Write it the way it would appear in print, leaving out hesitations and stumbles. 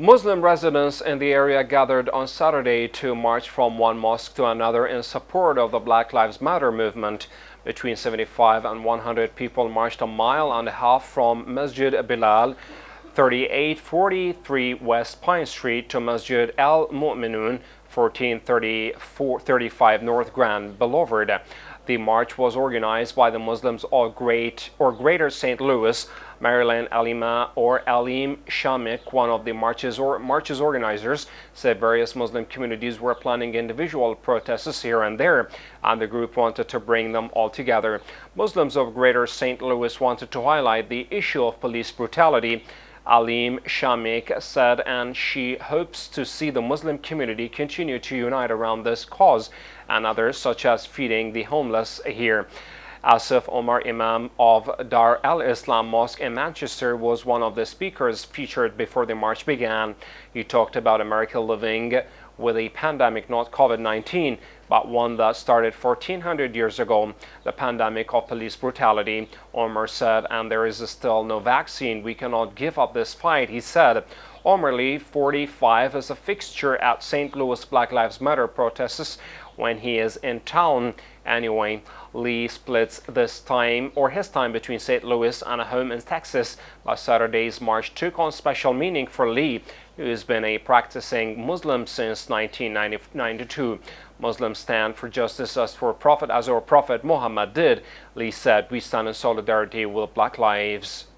Muslim residents in the area gathered on Saturday to march from one mosque to another in support of the Black Lives Matter movement. Between 75 and 100 people marched a mile and a half from Masjid Bilal, 3843 West Pine Street, to Masjid Al-Mu'minun, 1435 North Grand Boulevard. The march was organized by the Muslims of Greater St. Louis. Marilyn Aleem-Shamikh, one of the march's organizers, said various Muslim communities were planning individual protests here and there, and the group wanted to bring them all together. Muslims of Greater St. Louis wanted to highlight the issue of police brutality, Aleem-Shamikh said, and she hopes to see the Muslim community continue to unite around this cause and others, such as feeding the homeless here. Asif Umar, imam of Daar-Ul-Islam Mosque in Manchester, was one of the speakers featured before the march began. He talked about America living with a pandemic, not COVID-19, but one that started 1400 years ago, the pandemic of police brutality. Omar said, and there is still no vaccine. We cannot give up this fight, he said. Omar Lee, 45, is a fixture at St. Louis Black Lives Matter protests when he is in town. Anyway, Lee splits his time between St. Louis and a home in Texas. But Saturday's march took on special meaning for Lee, who has been a practicing Muslim since 1992. Muslims stand for justice as our Prophet Muhammad did. Lee said, "We stand in solidarity with Black lives."